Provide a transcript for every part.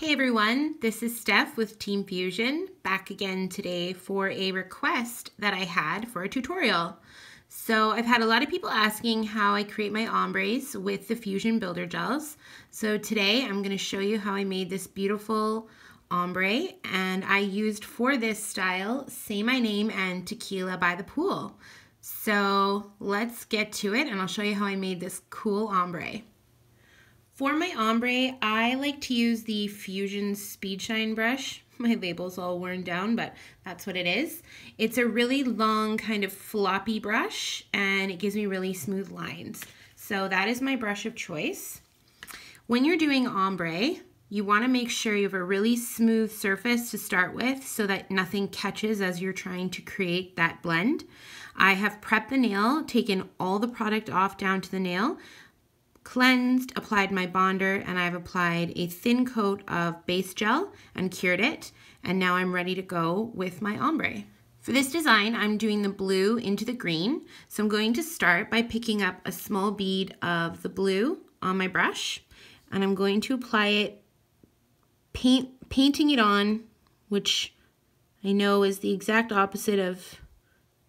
Hey everyone, this is Steph with Team Fuzion, back again today for a request that I had for a tutorial. So I've had a lot of people asking how I create my ombres with the Fuzion Builder Gels. So today I'm going to show you how I made this beautiful ombre, and I used for this style Say My Name and Tequila by the Pool. So let's get to it and I'll show you how I made this cool ombre. For my ombre, I like to use the Fuzion Speed Shine brush. My label's all worn down, but that's what it is. It's a really long, kind of floppy brush, and it gives me really smooth lines. So that is my brush of choice. When you're doing ombre, you want to make sure you have a really smooth surface to start with so that nothing catches as you're trying to create that blend. I have prepped the nail, taken all the product off down to the nail, cleansed, applied my bonder, and I've applied a thin coat of base gel and cured it, and now I'm ready to go with my ombre. For this design, I'm doing the blue into the green, so I'm going to start by picking up a small bead of the blue on my brush, and I'm going to apply it, painting it on, which I know is the exact opposite of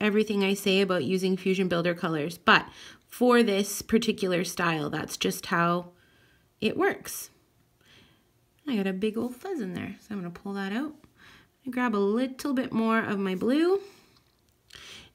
everything I say about using Fuzion Builder colors, but for this particular style, that's just how it works. I got a big old fuzz in there, so I'm going to pull that out. I grab a little bit more of my blue.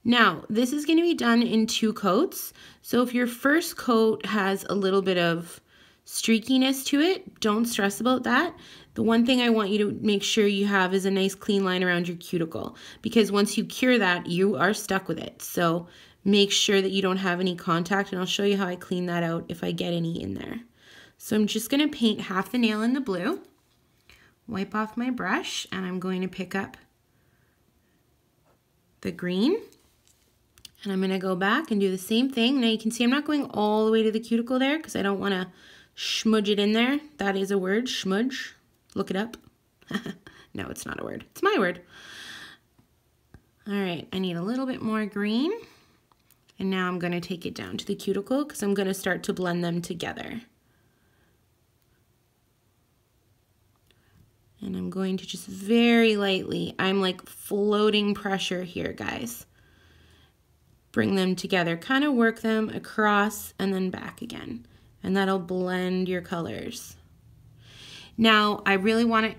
Now, this is going to be done in 2 coats. So if your first coat has a little bit of streakiness to it, don't stress about that. The one thing I want you to make sure you have is a nice clean line around your cuticle, because once you cure that, you are stuck with it. So make sure that you don't have any contact, and I'll show you how I clean that out if I get any in there. So I'm just going to paint half the nail in the blue, wipe off my brush, and I'm going to pick up the green, and I'm going to go back and do the same thing. Now you can see I'm not going all the way to the cuticle there because I don't want to smudge it in there. That is a word, smudge. Look it up. No, it's not a word. It's my word. All right, I need a little bit more green. And now I'm going to take it down to the cuticle because I'm going to start to blend them together. And I'm going to just very lightly, I'm like floating pressure here, guys. Bring them together, kind of work them across and then back again. And that'll blend your colors. Now, I really want to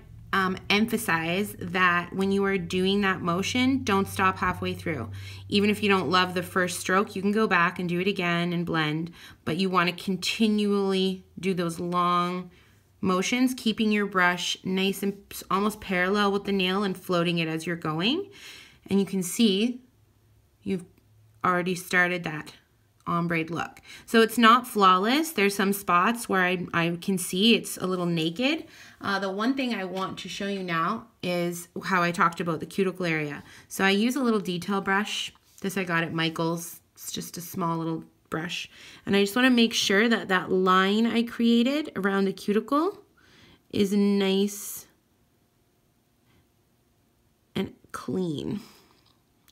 emphasize that when you are doing that motion, don't stop halfway through. Even if you don't love the first stroke, you can go back and do it again and blend, but you want to continually do those long motions, keeping your brush nice and almost parallel with the nail and floating it as you're going. And you can see you've already started that ombre look. So it's not flawless. There's some spots where I can see it's a little naked. The one thing I want to show you now is how I talked about the cuticle area. So I use a little detail brush. This I got at Michael's. It's just a small little brush. And I just want to make sure that that line I created around the cuticle is nice and clean.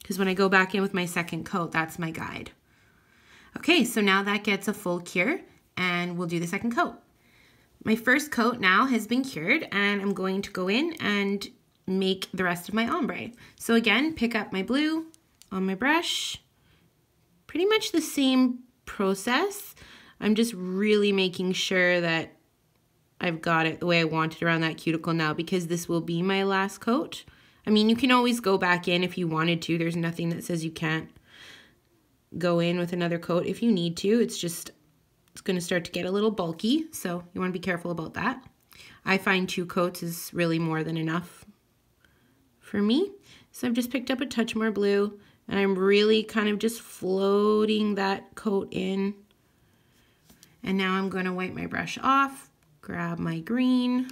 Because when I go back in with my second coat, that's my guide. Okay, so now that gets a full cure, and we'll do the second coat. My first coat now has been cured, and I'm going to go in and make the rest of my ombre. So again, pick up my blue on my brush. Pretty much the same process. I'm just really making sure that I've got it the way I want it around that cuticle now, because this will be my last coat. I mean, you can always go back in if you wanted to. There's nothing that says you can't go in with another coat if you need to. It's going to start to get a little bulky, so you want to be careful about that. I find 2 coats is really more than enough for me. So I've just picked up a touch more blue, and I'm really kind of just floating that coat in. And now I'm going to wipe my brush off, grab my green.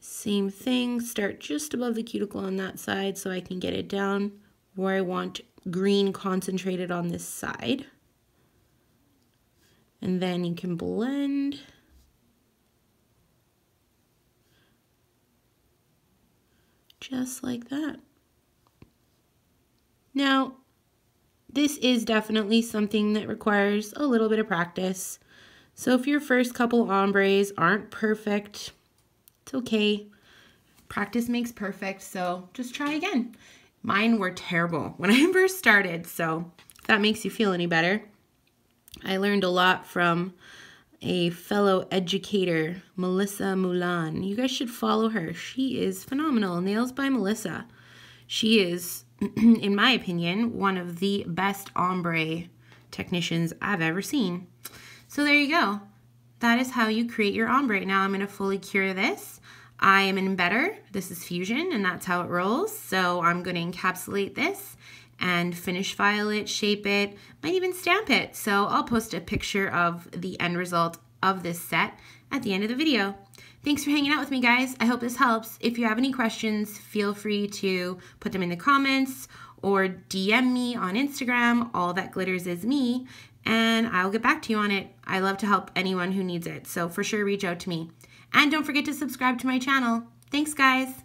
Same thing, start just above the cuticle on that side so I can get it down where I want green concentrated on this side. And then you can blend. Just like that. Now, this is definitely something that requires a little bit of practice. So if your first couple ombres aren't perfect, it's okay. Practice makes perfect, so just try again. Mine were terrible when I first started, so if that makes you feel any better. I learned a lot from a fellow educator, Melissa Mulan. You guys should follow her. She is phenomenal. Nails by Melissa. She is, in my opinion, one of the best ombre technicians I've ever seen. So there you go. That is how you create your ombre. Now I'm going to fully cure this. I am in embedder. This is Fuzion, and that's how it rolls. So I'm going to encapsulate this and finish file it, shape it, might even stamp it. So I'll post a picture of the end result of this set at the end of the video. Thanks for hanging out with me, guys. I hope this helps. If you have any questions, feel free to put them in the comments or DM me on Instagram. All that glitters is me, and I'll get back to you on it. I love to help anyone who needs it, so for sure reach out to me. And don't forget to subscribe to my channel. Thanks, guys.